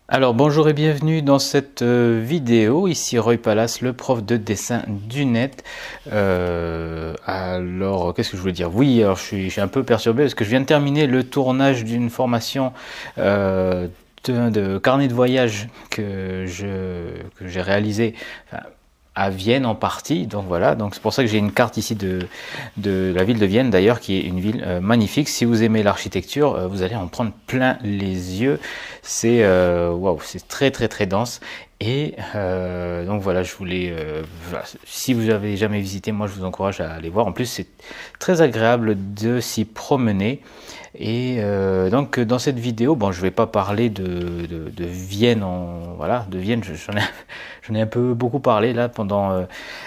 Alors bonjour et bienvenue dans cette vidéo, ici Roy Palace, le prof de dessin du net. Alors qu'est-ce que je voulais dire? Oui, alors je suis un peu perturbé parce que je viens de terminer le tournage d'une formation de carnet de voyage que j'ai réalisé à Vienne en partie. Donc voilà, donc c'est pour ça que j'ai une carte ici de la ville de Vienne d'ailleurs, qui est une ville magnifique. Si vous aimez l'architecture, vous allez en prendre plein les yeux. C'est waouh, c'est très très très dense. Et donc voilà, je voulais, voilà, si vous avez jamais visité, moi je vous encourage à aller voir. En plus, c'est très agréable de s'y promener. Et donc dans cette vidéo, bon, je vais pas parler de Vienne, voilà, de Vienne, j'en ai un peu beaucoup parlé là pendant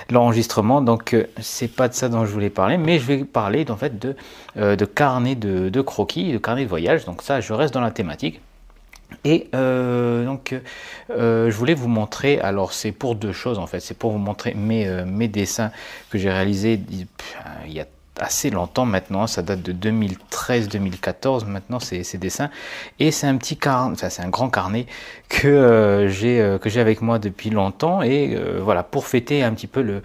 l'enregistrement, donc c'est pas de ça dont je voulais parler, mais je vais parler en fait de carnet de croquis, de carnet de voyage. Donc ça, je reste dans la thématique. Et je voulais vous montrer, alors c'est pour deux choses en fait, c'est pour vous montrer mes dessins que j'ai réalisés il y a assez longtemps maintenant, ça date de 2013-2014 maintenant ces dessins, et c'est un petit carnet, enfin c'est un grand carnet que j'ai avec moi depuis longtemps, et voilà, pour fêter un petit peu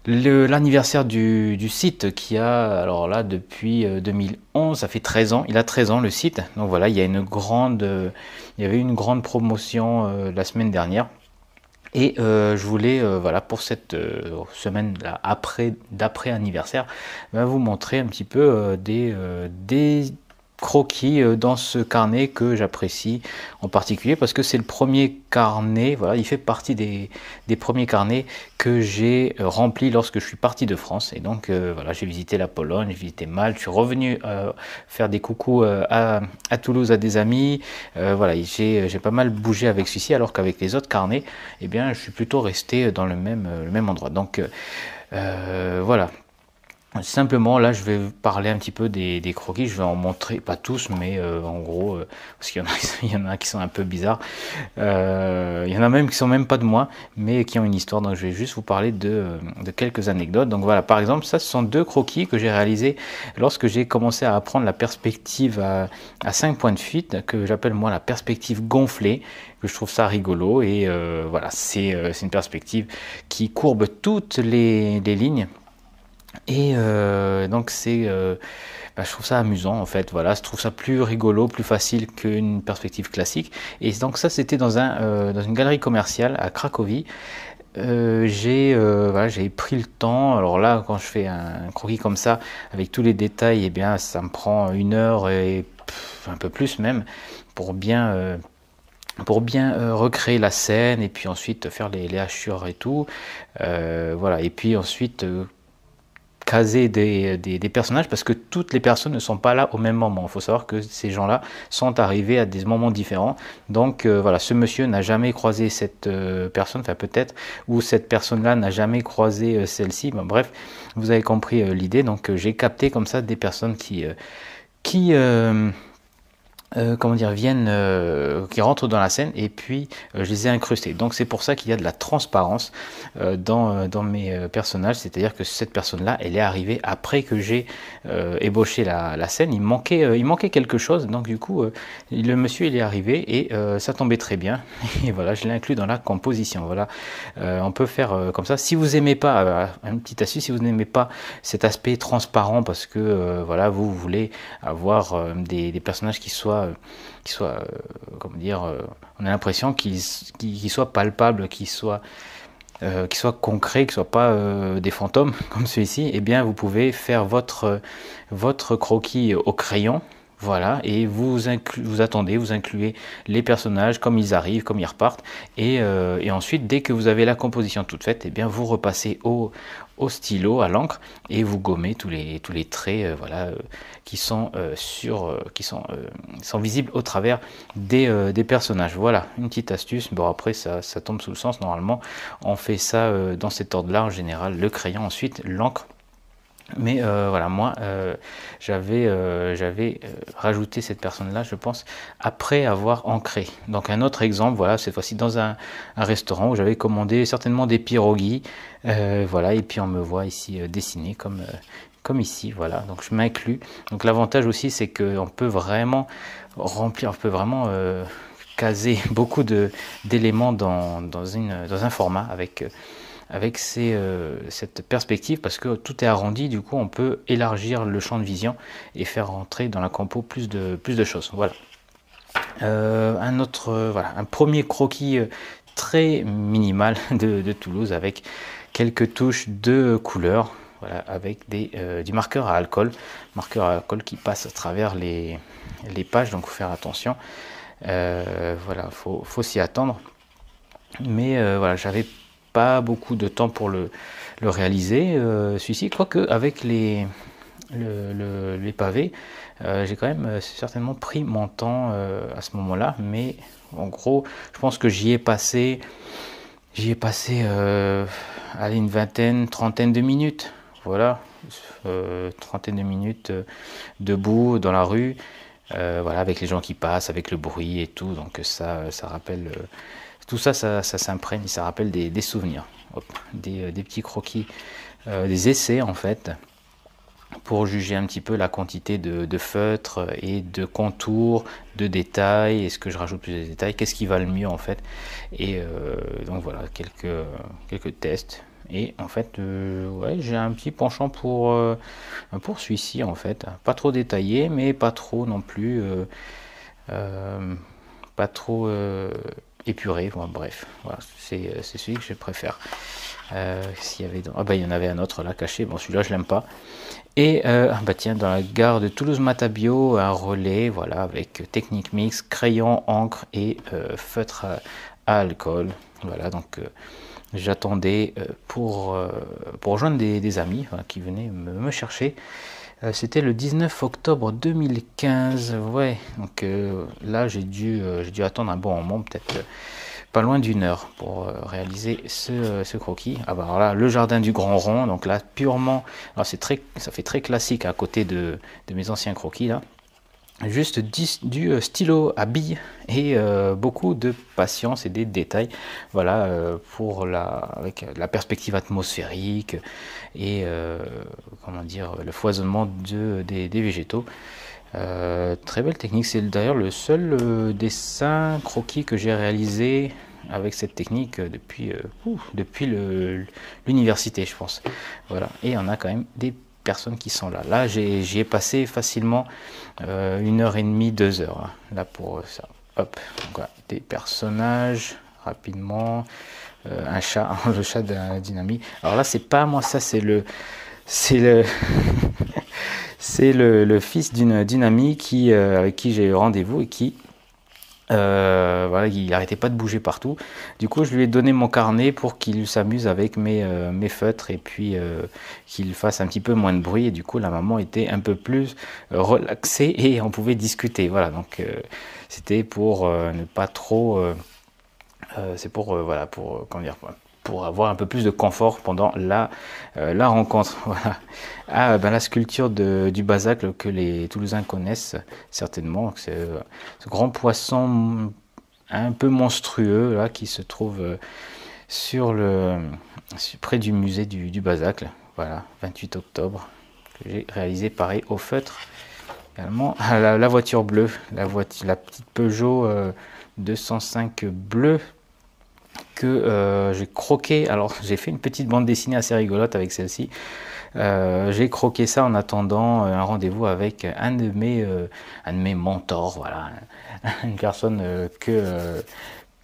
l'anniversaire du site qui a, alors là, depuis 2011, ça fait 13 ans, il a 13 ans le site. Donc voilà, il y avait une grande promotion la semaine dernière. Et je voulais, voilà, pour cette semaine là, d'après anniversaire, vous montrer un petit peu des croquis dans ce carnet que j'apprécie en particulier parce que c'est le premier carnet, voilà, il fait partie des premiers carnets que j'ai rempli lorsque je suis parti de France. Et donc voilà, j'ai visité la Pologne, j'ai visité Malte, je suis revenu faire des coucous à Toulouse à des amis. Voilà, j'ai pas mal bougé avec celui-ci, alors qu'avec les autres carnets, eh bien, je suis plutôt resté dans le même endroit. Donc voilà. Simplement, là, je vais parler un petit peu des croquis. Je vais en montrer, pas tous, mais en gros, parce qu'il y en a, il y en a qui sont un peu bizarres. Il y en a même qui sont même pas de moi, mais qui ont une histoire. Donc, je vais juste vous parler de quelques anecdotes. Donc voilà, par exemple, ça, ce sont deux croquis que j'ai réalisés lorsque j'ai commencé à apprendre la perspective à 5 points de fuite, que j'appelle moi la perspective gonflée, que je trouve ça rigolo. Et voilà, c'est une perspective qui courbe toutes les lignes. Et donc je trouve ça amusant en fait, voilà, je trouve ça plus rigolo, plus facile qu'une perspective classique. Et donc ça, c'était dans une galerie commerciale à Cracovie. Voilà, j'ai pris le temps. Alors là, quand je fais un croquis comme ça avec tous les détails, eh bien ça me prend 1 heure et un peu plus même pour bien recréer la scène, et puis ensuite faire les hachures et tout, voilà, et puis ensuite caser des personnages, parce que toutes les personnes ne sont pas là au même moment. Il faut savoir que ces gens-là sont arrivés à des moments différents. Donc voilà, ce monsieur n'a jamais croisé cette personne, enfin peut-être, ou cette personne-là n'a jamais croisé celle-ci. Bon, bref, vous avez compris l'idée. Donc j'ai capté comme ça des personnes qui comment dire, qui rentrent dans la scène, et puis je les ai incrustés. Donc c'est pour ça qu'il y a de la transparence dans mes personnages, c'est-à-dire que cette personne-là, elle est arrivée après que j'ai ébauché la scène. Il manquait quelque chose, donc du coup, le monsieur il est arrivé, et ça tombait très bien. Et voilà, je l'ai inclus dans la composition. Voilà, on peut faire comme ça. Si vous aimez pas, une petite astuce, si vous n'aimez pas cet aspect transparent, parce que voilà, vous voulez avoir des personnages qui soient comment dire, on a l'impression qu'ils soient palpables, qu'ils soient concrets, qu'ils soient pas des fantômes comme celui-ci. Eh bien, vous pouvez faire votre croquis au crayon. Voilà, et vous attendez, vous incluez les personnages comme ils arrivent, comme ils repartent, et ensuite, dès que vous avez la composition toute faite, eh bien, vous repassez au stylo, à l'encre, et vous gommez tous les traits, voilà, qui sont sont visibles au travers des personnages. Voilà, une petite astuce. Bon, après ça tombe sous le sens. Normalement, on fait ça dans cet ordre-là en général: le crayon, ensuite l'encre. Mais voilà, moi j'avais rajouté cette personne-là, je pense, après avoir ancré. Donc un autre exemple, voilà, cette fois-ci dans un restaurant où j'avais commandé certainement des pierogies, voilà, et puis on me voit ici dessiner comme ici, voilà. Donc je m'inclus. Donc l'avantage aussi, c'est qu'on peut vraiment remplir, on peut vraiment caser beaucoup d'éléments dans un format avec cette perspective, parce que tout est arrondi, du coup on peut élargir le champ de vision et faire rentrer dans la compo plus de choses. Voilà. Voilà, un premier croquis très minimal de Toulouse, avec quelques touches de couleur, voilà, avec du marqueur à alcool qui passe à travers les pages, donc faut faire attention. Voilà, faut s'y attendre. Mais voilà, j'avais pas beaucoup de temps pour le réaliser, celui-ci, quoique avec les pavés, j'ai quand même certainement pris mon temps à ce moment-là, mais en gros, je pense que j'y ai passé allez, une vingtaine, trentaine de minutes, voilà, trentaine de minutes debout dans la rue, voilà, avec les gens qui passent, avec le bruit et tout, donc ça rappelle, tout ça s'imprègne, ça rappelle des souvenirs. Hop, des petits croquis, des essais en fait, pour juger un petit peu la quantité de feutre et de contours, de détails, est-ce que je rajoute plus de détails, qu'est-ce qui va le mieux en fait. Et donc voilà, quelques tests. Et en fait, ouais, j'ai un petit penchant pour celui-ci en fait. Pas trop détaillé, mais pas trop non plus, pas trop épuré. Bon, bref, voilà, c'est celui que je préfère. S'il y avait il y en avait un autre là caché, bon celui-là je l'aime pas. Et bah tiens, dans la gare de Toulouse-Matabio, un relais, voilà, avec technique mix, crayon, encre et feutre à alcool. Voilà, donc j'attendais pour rejoindre des amis, voilà, qui venaient me chercher. C'était le 19 octobre 2015, ouais, donc là j'ai dû attendre un bon moment, peut-être pas loin d'une heure pour réaliser ce croquis. Ah bah alors là, le jardin du Grand Rond, donc là purement, alors ça fait très classique à côté de mes anciens croquis là. Juste du stylo à billes et beaucoup de patience et des détails, voilà, avec la perspective atmosphérique et comment dire, le foisonnement des végétaux. Très belle technique, c'est d'ailleurs le seul dessin croquis que j'ai réalisé avec cette technique depuis l'université, je pense. Voilà, et on a quand même des personnes qui sont là. Là, j'y ai passé facilement 1h30, 2 heures, hein, là pour ça. Hop, donc, voilà, des personnages rapidement, un chat, le chat d'un dynamique. Alors là, c'est pas moi, ça c'est le c'est le fils d'une amie avec qui j'ai eu rendez-vous et qui voilà, il n'arrêtait pas de bouger partout. Du coup, je lui ai donné mon carnet pour qu'il s'amuse avec mes feutres et puis qu'il fasse un petit peu moins de bruit. Et du coup, la maman était un peu plus relaxée et on pouvait discuter. Voilà, donc c'était pour ne pas trop. C'est pour voilà, comment dire, pour avoir un peu plus de confort pendant la rencontre. Voilà. Ah, ben la sculpture du Basacle que les Toulousains connaissent certainement, c'est ce grand poisson un peu monstrueux là qui se trouve près du musée du Basacle. Voilà, 28 octobre, que j'ai réalisé pareil au feutre. Également la voiture bleue, la petite Peugeot 205 bleue que j'ai croqué. Alors j'ai fait une petite bande dessinée assez rigolote avec celle-ci. J'ai croqué ça en attendant un rendez-vous avec un de mes mentors, voilà, une personne que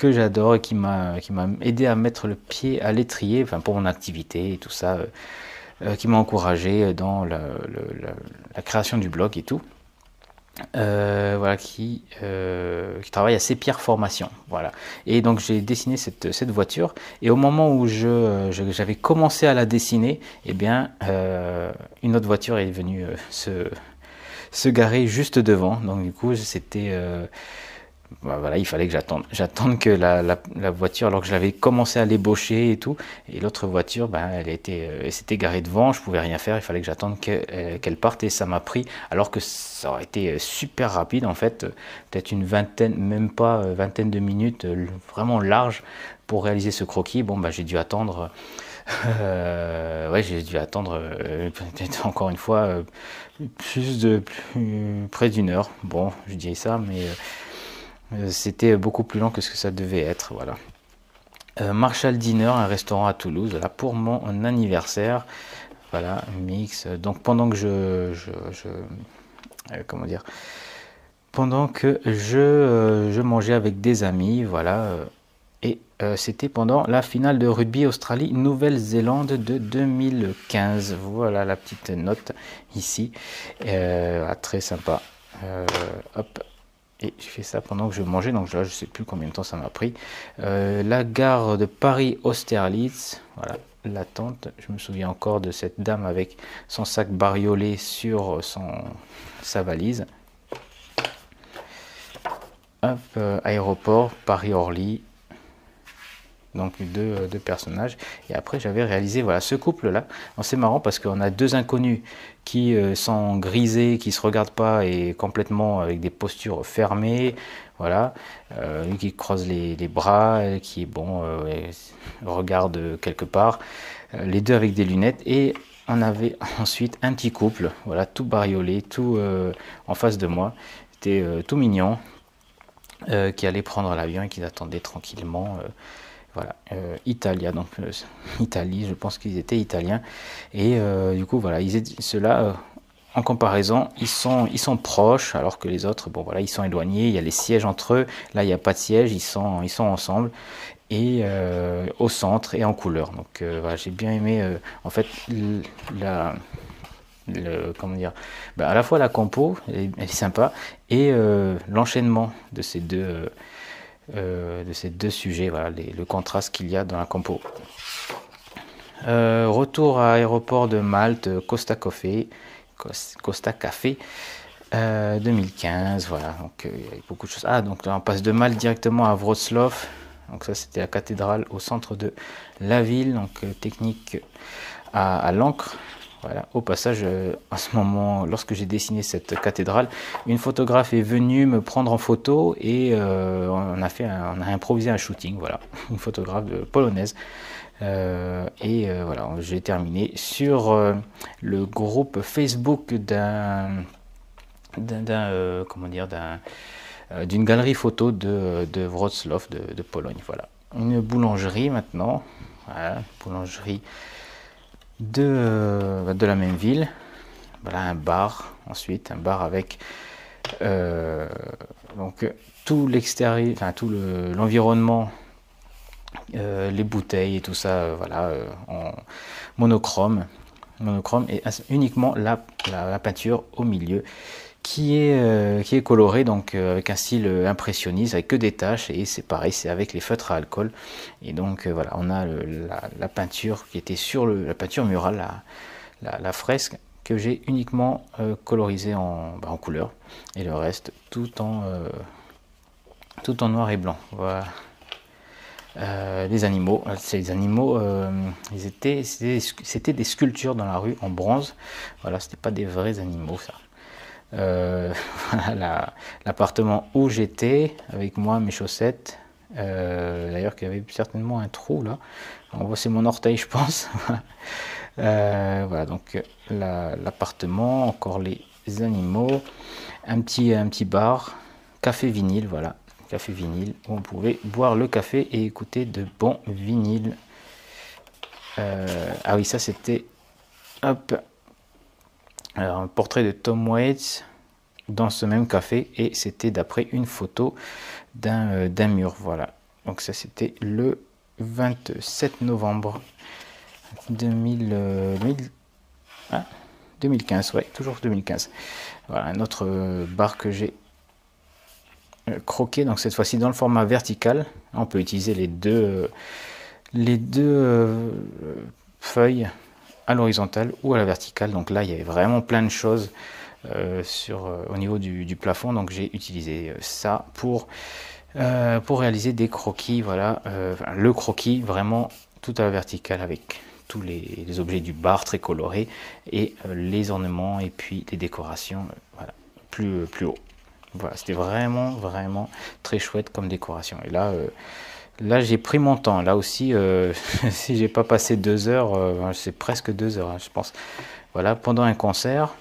j'adore et qui m'a aidé à mettre le pied à l'étrier, enfin pour mon activité et tout ça, qui m'a encouragé dans la création du blog et tout. Voilà, qui travaille à Sépierre Formation, voilà. Et donc j'ai dessiné cette voiture, et au moment où j'avais commencé à la dessiner, eh bien une autre voiture est venue se garer juste devant. Donc du coup c'était voilà, il fallait que j'attende que la voiture, alors que je l'avais commencé à l'ébaucher et tout, et l'autre voiture, elle s'était garée devant, je pouvais rien faire, il fallait que j'attende qu'elle parte, et ça m'a pris, alors que ça aurait été super rapide en fait, peut-être une vingtaine, même pas vingtaine de minutes, vraiment large pour réaliser ce croquis. Bon, j'ai dû attendre. Ouais, j'ai dû attendre peut-être encore une fois près d'une heure. Bon, je dis ça, mais C'était beaucoup plus long que ce que ça devait être, voilà. Marshall Dinner, un restaurant à Toulouse, là, pour mon anniversaire. Voilà, mix. Donc pendant que comment dire, pendant que je mangeais avec des amis, voilà. C'était pendant la finale de rugby Australie-Nouvelle-Zélande de 2015. Voilà la petite note ici. Très sympa. Hop. Et je fais ça pendant que je mangeais, donc là je sais plus combien de temps ça m'a pris. La gare de Paris-Austerlitz, voilà, l'attente. Je me souviens encore de cette dame avec son sac bariolé sur sa valise. Hop, aéroport, Paris-Orly. Donc deux personnages. Et après j'avais réalisé voilà ce couple là. C'est marrant parce qu'on a deux inconnus qui sont grisés, qui se regardent pas et complètement avec des postures fermées. Voilà, lui qui croise les bras, qui bon regarde quelque part. Les deux avec des lunettes et on avait ensuite un petit couple, voilà tout bariolé, tout en face de moi. C'était tout mignon, qui allait prendre l'avion et qui attendait tranquillement. Voilà, Italia, donc Italie, je pense qu'ils étaient italiens. Et du coup, voilà, ceux-là, en comparaison, ils sont proches, alors que les autres, bon voilà, ils sont éloignés. Il y a les sièges entre eux. Là, il n'y a pas de siège, ils sont ensemble et au centre et en couleur. Donc voilà, j'ai bien aimé, en fait, comment dire, à la fois la compo, elle est sympa, et l'enchaînement de ces deux sujets, voilà, le contraste qu'il y a dans la compo. Retour à aéroport de Malte, Costa Café 2015, voilà, donc il y a beaucoup de choses. Ah, donc là, on passe de Malte directement à Wrocław, donc ça c'était la cathédrale au centre de la ville, donc technique à l'encre. Voilà. Au passage, à ce moment, lorsque j'ai dessiné cette cathédrale, une photographe est venue me prendre en photo et on a improvisé un shooting, voilà, une photographe polonaise. Voilà, j'ai terminé sur le groupe Facebook d'une galerie photo de Wrocław, de Pologne. Voilà, une boulangerie maintenant, voilà, boulangerie de la même ville. Voilà, un bar ensuite, un bar avec donc tout l'extérieur, enfin tout l'environnement, les bouteilles et tout ça, voilà, en monochrome et uniquement la peinture au milieu qui est colorée, donc avec un style impressionniste avec que des taches, et c'est pareil, c'est avec les feutres à alcool. Et donc voilà, on a la peinture qui était sur la peinture murale, la fresque que j'ai uniquement colorisée en couleur, et le reste tout en noir et blanc. Voilà. Les animaux, c'était des sculptures dans la rue en bronze. Voilà, c'était pas des vrais animaux, ça. Voilà, l'appartement où j'étais avec moi, mes chaussettes, d'ailleurs qu'il y avait certainement un trou là, on voit, c'est mon orteil je pense. Voilà, donc l'appartement, encore les animaux, un petit bar, café vinyle, voilà, café vinyle où on pouvait boire le café et écouter de bons vinyles. Ah oui, ça c'était, hop, alors, un portrait de Tom Waits dans ce même café, et c'était d'après une photo d'un mur. Voilà, donc ça c'était le 27 novembre 2015, ouais, toujours 2015. Voilà, un autre bar que j'ai croqué, donc cette fois-ci dans le format vertical. On peut utiliser les deux feuilles à l'horizontale ou à la verticale. Donc là il y avait vraiment plein de choses au niveau du plafond, donc j'ai utilisé ça pour réaliser des croquis. Voilà, le croquis vraiment tout à la verticale avec tous les objets du bar très colorés, et les ornements et puis les décorations voilà, plus haut. Voilà, c'était vraiment très chouette comme décoration. Et là j'ai pris mon temps. Là aussi, si j'ai pas passé 2 heures, c'est presque 2 heures, hein, je pense. Voilà, pendant un concert,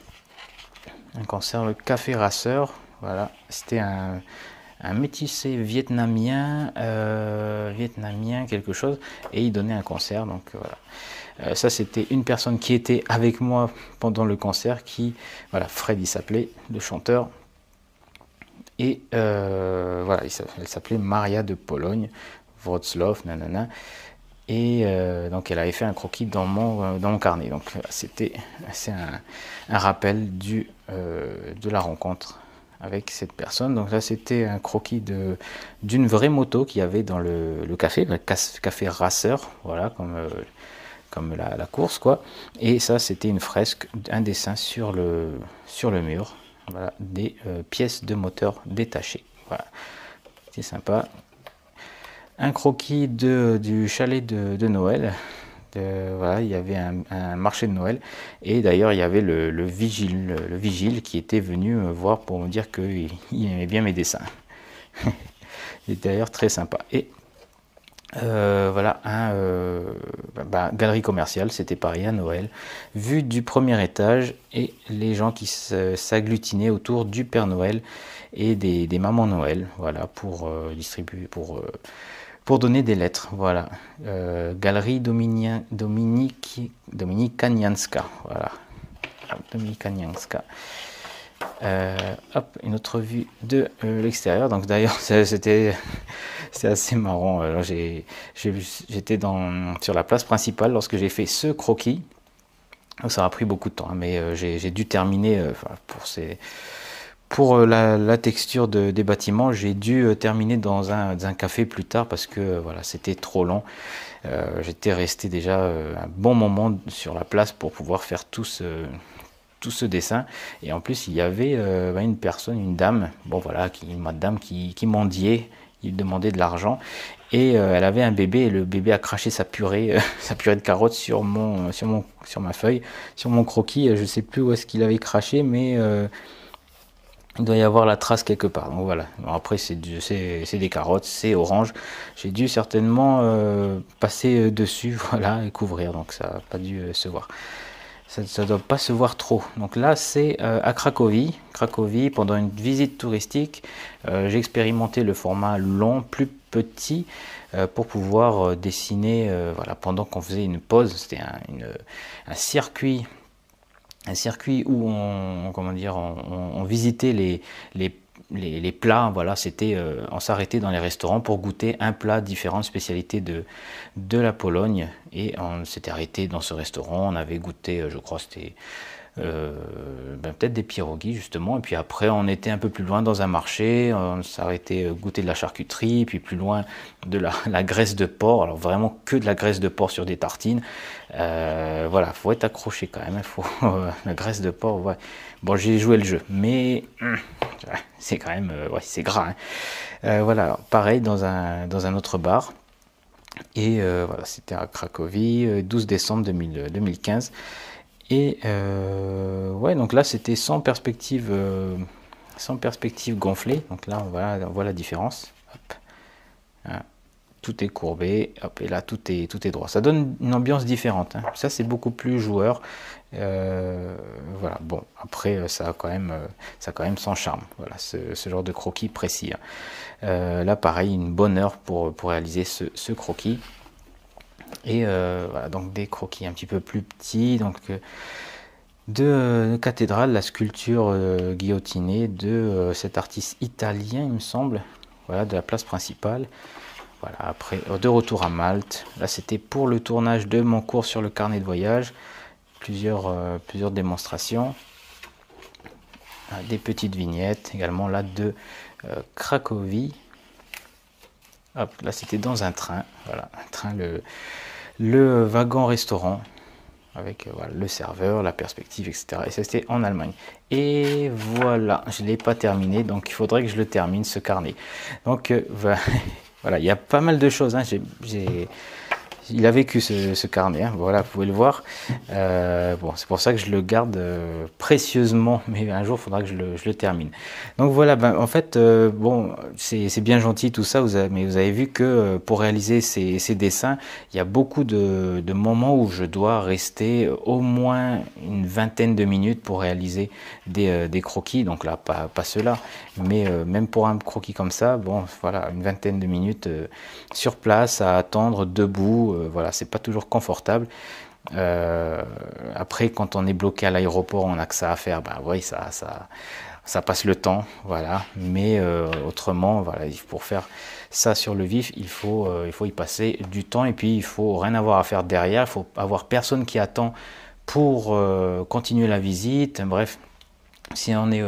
le Café Rasseur. Voilà, c'était un un métissé vietnamien, vietnamien quelque chose, et il donnait un concert. Donc voilà. Ça, c'était une personne qui était avec moi pendant le concert, qui, voilà, Fred il s'appelait, le chanteur. Et voilà, elle s'appelait Maria de Pologne, Wrocław, nanana. Et donc elle avait fait un croquis dans mon carnet. Donc c'est un rappel de la rencontre avec cette personne. Donc là c'était un croquis d'une vraie moto qu'il y avait dans le café, le café Racer, voilà, comme la course quoi. Et ça c'était une fresque, un dessin sur le mur, voilà, des pièces de moteur détachées. Voilà, c'est sympa. Un croquis du chalet de Noël. Voilà, il y avait un marché de Noël, et d'ailleurs il y avait le vigile qui était venu me voir pour me dire qu'il aimait bien mes dessins. Il était d'ailleurs très sympa. Et voilà, galerie commerciale, c'était pareil à Noël, vue du premier étage, et les gens qui s'agglutinaient autour du Père Noël et des mamans Noël, voilà, pour distribuer, pour donner des lettres, voilà. Galerie Dominikanianska, voilà. Dominikanianska. Hop, une autre vue de l'extérieur. Donc d'ailleurs, c'est assez marrant. J'étais sur la place principale lorsque j'ai fait ce croquis. Ça a pris beaucoup de temps, hein, mais j'ai dû terminer pour la texture des bâtiments, j'ai dû terminer dans un café plus tard parce que voilà, c'était trop long. J'étais resté déjà un bon moment sur la place pour pouvoir faire tout ce dessin. Et en plus, il y avait une personne, une dame, bon voilà, une madame qui mendiait, il demandait de l'argent. Et elle avait un bébé, et le bébé a craché sa purée de carottes sur ma feuille, sur mon croquis. Je sais plus où est-ce qu'il avait craché, mais il doit y avoir la trace quelque part. Donc voilà. Bon, après c'est des carottes, c'est orange. J'ai dû certainement passer dessus, voilà, et couvrir. Donc ça n'a pas dû se voir. Ça ne doit pas se voir trop. Donc là c'est à Cracovie. Cracovie, pendant une visite touristique, j'ai expérimenté le format long, plus petit, pour pouvoir dessiner, voilà, pendant qu'on faisait une pause. C'était un circuit. Un circuit où on visitait les plats, voilà, c'était on s'arrêtait dans les restaurants pour goûter un plat, différentes spécialités de la Pologne, et on s'était arrêté dans ce restaurant, on avait goûté, je crois c'était peut-être des pierogies justement, et puis après on était un peu plus loin dans un marché, on s'arrêtait goûter de la charcuterie, puis plus loin de la graisse de porc, alors vraiment que de la graisse de porc sur des tartines. Voilà, faut être accroché quand même, la graisse de porc, ouais. Bon, j'ai joué le jeu, mais c'est quand même, ouais, c'est gras, hein. Voilà, pareil dans un autre bar. Et voilà, c'était à Cracovie, 12 décembre 2015. Et ouais, donc là c'était sans perspective gonflée. Donc là on voit la différence. Hop. Hein. Tout est courbé, hop, et là tout est droit. Ça donne une ambiance différente, hein. Ça c'est beaucoup plus joueur. Voilà, bon, après ça a quand même son charme. Voilà, ce genre de croquis précis, hein. Là pareil, une bonne heure pour réaliser ce croquis. Et voilà, donc des croquis un petit peu plus petits, donc de cathédrale, la sculpture guillotinée de cet artiste italien, il me semble, voilà, de la place principale. Voilà, après de retour à Malte. Là c'était pour le tournage de mon cours sur le carnet de voyage, plusieurs démonstrations, des petites vignettes également là de Cracovie. Hop, là c'était dans un train, voilà, un train, le wagon restaurant avec voilà, le serveur, la perspective, etc. Et ça c'était en Allemagne. Et voilà, je ne l'ai pas terminé, donc il faudrait que je le termine ce carnet. Donc voilà, il y a pas mal de choses, hein. il a vécu ce carnet, hein. Voilà, vous pouvez le voir. Bon, c'est pour ça que je le garde précieusement, mais un jour, il faudra que je le termine. Donc voilà, ben, en fait, bon, c'est bien gentil tout ça, mais vous avez vu que pour réaliser ces dessins, il y a beaucoup de moments où je dois rester au moins une vingtaine de minutes pour réaliser des croquis. Donc là, pas ceux-là, mais même pour un croquis comme ça, bon, voilà, une vingtaine de minutes sur place à attendre debout. Voilà, c'est pas toujours confortable. Après, quand on est bloqué à l'aéroport, on a que ça à faire. Ben oui, ça passe le temps, voilà. Mais autrement, voilà, pour faire ça sur le vif, il faut y passer du temps et puis il faut rien avoir à faire derrière. Il faut avoir personne qui attend pour continuer la visite. Bref, si on est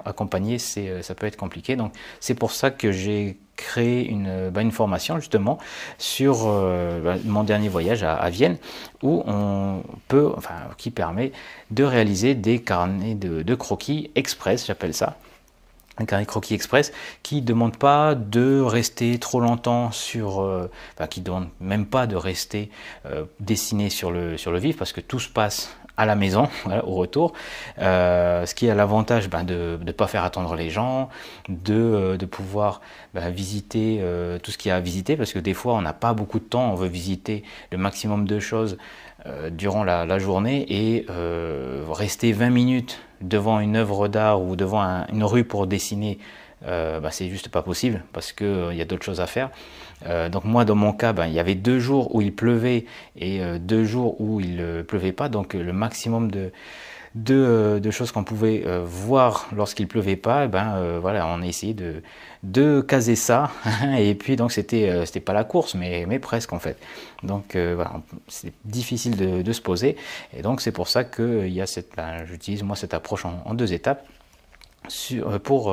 accompagné, ça peut être compliqué. Donc c'est pour ça que j'ai créé une formation justement sur mon dernier voyage à Vienne, où qui permet de réaliser des carnets de croquis express, j'appelle ça. Un carnet croquis express qui ne demande pas de rester trop longtemps qui ne demande même pas de rester dessiné sur le vif, parce que tout se passe à la maison, voilà, au retour, ce qui a l'avantage de ne pas faire attendre les gens, de pouvoir visiter tout ce qu'il y a à visiter, parce que des fois on n'a pas beaucoup de temps, on veut visiter le maximum de choses durant la journée, et rester 20 minutes devant une œuvre d'art ou devant une rue pour dessiner, c'est juste pas possible, parce qu'il y a d'autres choses à faire. Donc moi, dans mon cas, il y avait 2 jours où il pleuvait et 2 jours où il ne pleuvait pas. Donc le maximum de choses qu'on pouvait voir lorsqu'il pleuvait pas, voilà, on a essayé de caser ça. Et puis donc c'était pas la course, mais presque en fait. Donc voilà, c'est difficile de se poser. Et donc c'est pour ça que j'utilise moi cette approche en 2 étapes. Pour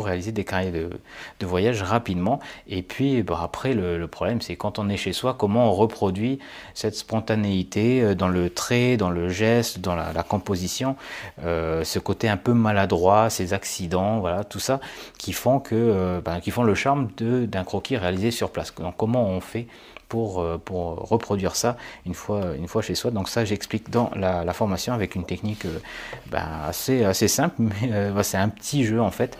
réaliser des carnets de voyage rapidement. Et puis après, le problème, c'est quand on est chez soi, comment on reproduit cette spontanéité dans le trait, dans le geste, dans la composition, ce côté un peu maladroit, ces accidents, voilà, tout ça qui font le charme d'un croquis réalisé sur place. Donc comment on fait pour reproduire ça une fois chez soi. Donc ça, j'explique dans la formation avec une technique assez simple, mais c'est un petit jeu en fait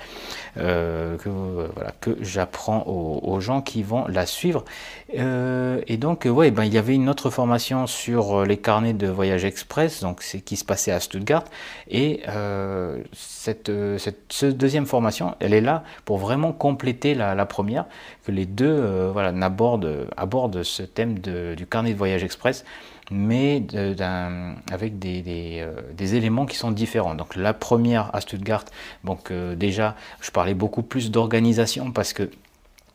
que j'apprends aux gens qui vont la suivre. Et donc il y avait une autre formation sur les carnets de voyage express, donc c'est qui se passait à Stuttgart, et cette deuxième formation, elle est là pour vraiment compléter la première, que les deux abordent ce thème du carnet de voyage express, mais avec des éléments qui sont différents. Donc la première à Stuttgart, donc déjà je parlais beaucoup plus d'organisation, parce que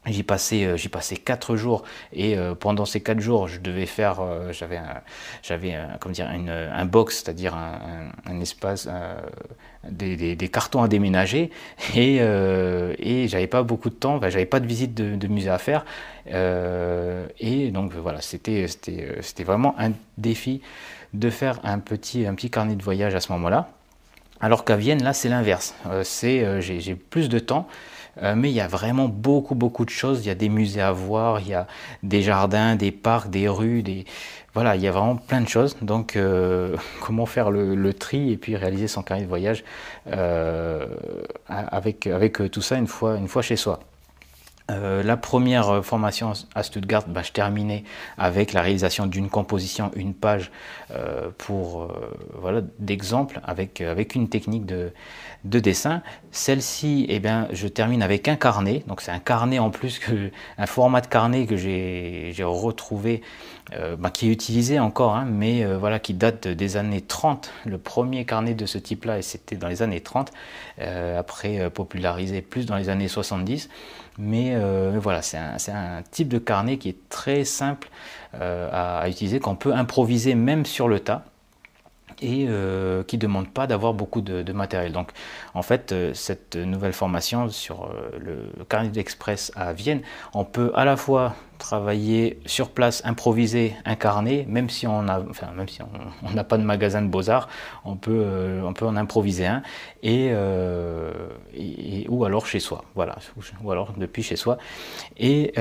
j'y passais 4 jours, et pendant ces 4 jours je devais faire j'avais un box, c'est-à-dire un espace, des cartons à déménager, et j'avais pas beaucoup de temps, j'avais pas de visite de musée à faire, et donc voilà, c'était vraiment un défi de faire un petit carnet de voyage à ce moment-là. Alors qu'à Vienne, là, c'est l'inverse. J'ai plus de temps, mais il y a vraiment beaucoup de choses. Il y a des musées à voir, il y a des jardins, des parcs, des rues, voilà, il y a vraiment plein de choses. Donc, comment faire le tri et puis réaliser son carnet de voyage avec tout ça une fois chez soi. La première formation à Stuttgart, je terminais avec la réalisation d'une composition, une page d'exemple avec une technique de dessin. Celle-ci, je termine avec un carnet. Donc c'est un carnet en plus, un format de carnet que j'ai retrouvé, qui est utilisé encore, hein, mais qui date des années 30. Le premier carnet de ce type-là, et c'était dans les années 30, après popularisé plus dans les années 70. Mais voilà, c'est un type de carnet qui est très simple à utiliser, qu'on peut improviser même sur le tas, et qui ne demande pas d'avoir beaucoup de matériel. Donc en fait, cette nouvelle formation sur le carnet d'express à Vienne, on peut à la fois travailler sur place, improviser un carnet, même si on a, enfin, même si on n'a pas de magasin de beaux-arts, on peut en improviser un, ou alors chez soi, voilà, ou alors depuis chez soi. Et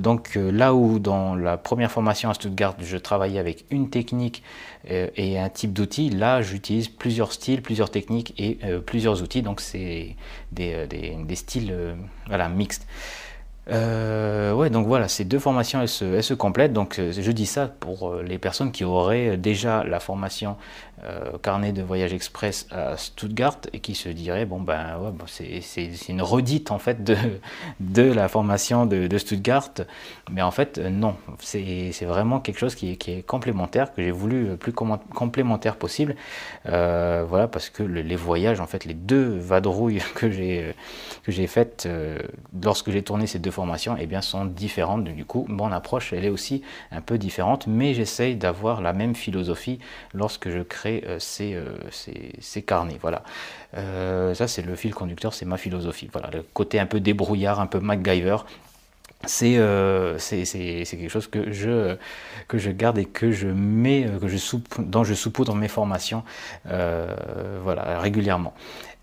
donc là où dans la première formation à Stuttgart, je travaillais avec une technique et un type d'outil, là j'utilise plusieurs styles, plusieurs techniques et plusieurs outils, donc c'est des styles voilà, mixtes. Ouais, donc voilà, ces deux formations, elles se complètent. Donc, je dis ça pour les personnes qui auraient déjà la formation carnet de voyage express à Stuttgart et qui se diraient, bon, ben, ouais, bon, c'est une redite en fait de la formation de Stuttgart. Mais en fait, non, c'est vraiment quelque chose qui est complémentaire, que j'ai voulu le plus complémentaire possible. Voilà, parce que les voyages, en fait, les deux vadrouilles que j'ai faites lorsque j'ai tourné ces deux formations, eh bien, sont différentes. Du coup, mon approche, elle est aussi un peu différente, mais j'essaye d'avoir la même philosophie lorsque je crée ces carnets. Voilà. Ça, c'est le fil conducteur, c'est ma philosophie. Voilà, le côté un peu débrouillard, un peu MacGyver. C'est quelque chose que je garde et que je mets, dont je saupoudre mes formations voilà, régulièrement.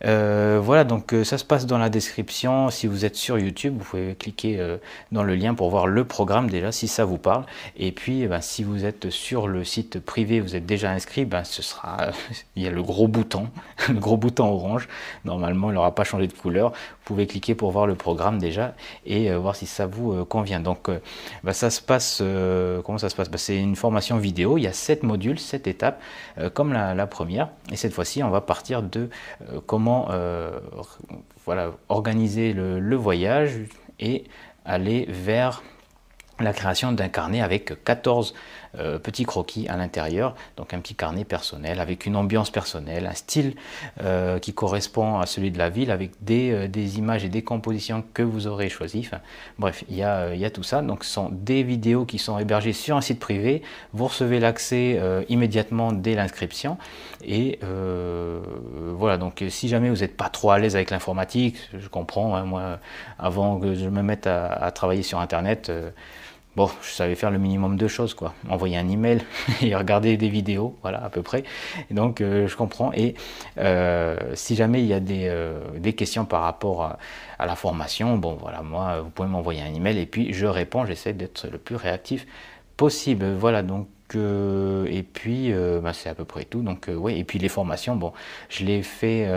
Voilà, donc ça se passe dans la description. Si vous êtes sur YouTube, vous pouvez cliquer dans le lien pour voir le programme déjà, si ça vous parle. Et puis, ben, si vous êtes sur le site privé, vous êtes déjà inscrit, ben, il y a le gros bouton, le gros bouton orange. Normalement, il n'aura pas changé de couleur. Vous pouvez cliquer pour voir le programme déjà et voir si ça vous convient. Donc, ben, ça se passe, comment ça se passe? Ben, c'est une formation vidéo. Il y a 7 modules, 7 étapes, comme la première. Et cette fois-ci, on va partir de comment voilà, organiser le voyage et aller vers la création d'un carnet avec 14 petits croquis à l'intérieur, donc un petit carnet personnel avec une ambiance personnelle, un style qui correspond à celui de la ville avec des images et des compositions que vous aurez choisies. Enfin, bref, il y a tout ça. Donc ce sont des vidéos qui sont hébergées sur un site privé. Vous recevez l'accès immédiatement dès l'inscription. Et voilà, donc si jamais vous n'êtes pas trop à l'aise avec l'informatique, je comprends, hein, moi, avant que je me mette à travailler sur Internet, bon, je savais faire le minimum de choses, quoi. Envoyer un email et regarder des vidéos, voilà, à peu près. Et donc, je comprends. Et si jamais il y a des questions par rapport à la formation, bon, voilà, moi, vous pouvez m'envoyer un email et puis je réponds. J'essaie d'être le plus réactif possible. Voilà, donc, et puis, bah, c'est à peu près tout. Donc, oui, et puis les formations, bon, je les fais.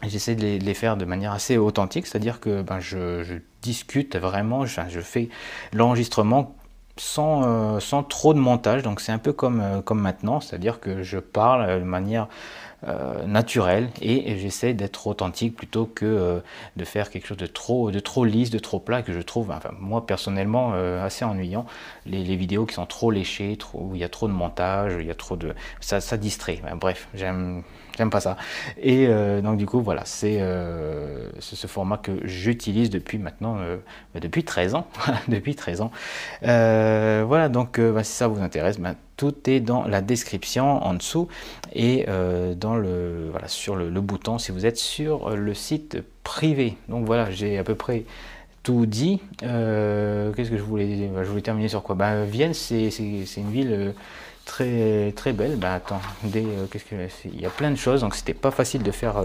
J'essaie de les faire de manière assez authentique, c'est-à-dire que ben, je discute vraiment, je fais l'enregistrement sans trop de montage, donc c'est un peu comme maintenant, c'est-à-dire que je parle de manière naturelle et j'essaie d'être authentique plutôt que de faire quelque chose de trop lisse, de trop plat, que je trouve, enfin, moi personnellement, assez ennuyant. Les vidéos qui sont trop léchées, où il y a trop de montage, il y a trop de... Ça distrait. Ben, bref, j'aime pas ça. Et donc du coup, voilà, c'est ce format que j'utilise depuis maintenant, depuis 13 ans. Depuis 13 ans. Voilà, donc bah, si ça vous intéresse, ben, tout est dans la description en dessous et voilà, sur le bouton si vous êtes sur le site privé. Donc voilà, j'ai à peu près tout dit. Qu'est-ce que je voulais dire? Je voulais terminer sur quoi? Ben, Vienne, c'est une ville très très belle. Ben, attendez, il y a plein de choses, donc c'était pas facile de faire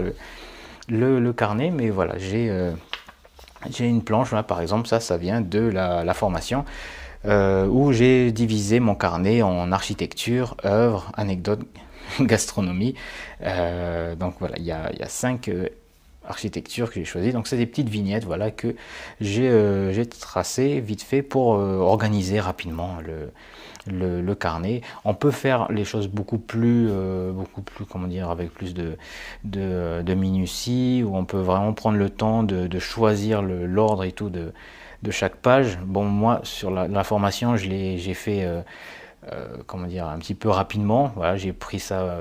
le carnet, mais voilà, j'ai une planche là, par exemple, ça vient de la formation. Où j'ai divisé mon carnet en architecture, œuvres, anecdotes, gastronomie. Donc voilà, il y a 5 architectures que j'ai choisies. Donc c'est des petites vignettes, voilà, que j'ai tracées vite fait pour organiser rapidement le carnet. On peut faire les choses beaucoup plus, comment dire, avec plus de minutie, où on peut vraiment prendre le temps de choisir l'ordre et tout de chaque page. Bon, moi, sur la formation, j'ai fait, comment dire, un petit peu rapidement. Voilà, j'ai fait ça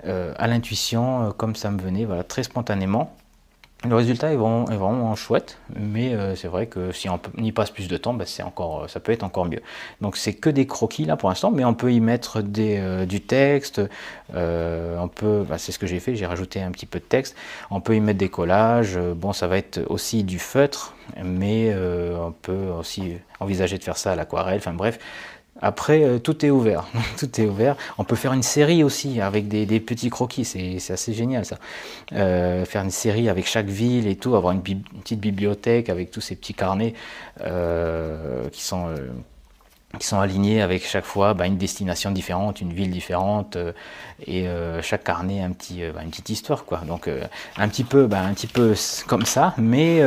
à l'intuition, comme ça me venait, voilà, très spontanément. Le résultat est vraiment chouette, mais c'est vrai que si on y passe plus de temps, bah, ça peut être encore mieux. Donc c'est que des croquis là pour l'instant, mais on peut y mettre du texte, bah, c'est ce que j'ai fait, j'ai rajouté un petit peu de texte, on peut y mettre des collages, bon ça va être aussi du feutre, mais on peut aussi envisager de faire ça à l'aquarelle, enfin bref. Après, tout est ouvert, tout est ouvert. On peut faire une série aussi avec des petits croquis, c'est assez génial ça. Faire une série avec chaque ville et tout, avoir une petite bibliothèque avec tous ces petits carnets qui sont alignés avec chaque fois une destination différente, une ville différente, et chaque carnet a une petite histoire quoi. Donc un petit peu comme ça, mais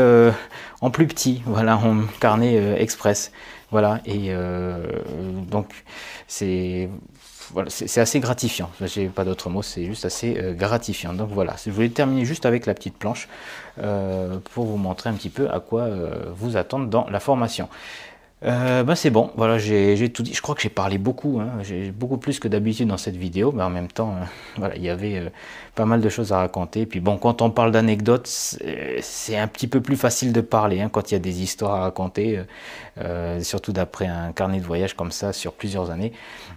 en plus petit, voilà, en carnet express, voilà. Et donc c'est voilà, c'est assez gratifiant. J'ai pas d'autre mot, c'est juste assez gratifiant. Donc voilà, je voulais terminer juste avec la petite planche pour vous montrer un petit peu à quoi vous attendre dans la formation. C'est bon, voilà, j'ai tout dit. Je crois que j'ai parlé beaucoup, hein, j'ai beaucoup plus que d'habitude dans cette vidéo, mais en même temps, voilà, il y avait pas mal de choses à raconter. Et puis bon, quand on parle d'anecdotes, c'est un petit peu plus facile de parler, hein, quand il y a des histoires à raconter, surtout d'après un carnet de voyage comme ça sur plusieurs années.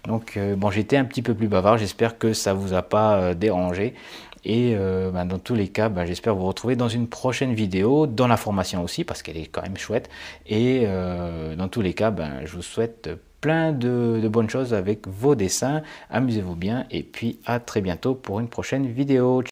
Donc bon, j'étais un petit peu plus bavard, j'espère que ça vous a pas dérangé. Et dans tous les cas, j'espère vous retrouver dans une prochaine vidéo, dans la formation aussi, parce qu'elle est quand même chouette. Et dans tous les cas, je vous souhaite plein de bonnes choses avec vos dessins. Amusez-vous bien et puis à très bientôt pour une prochaine vidéo.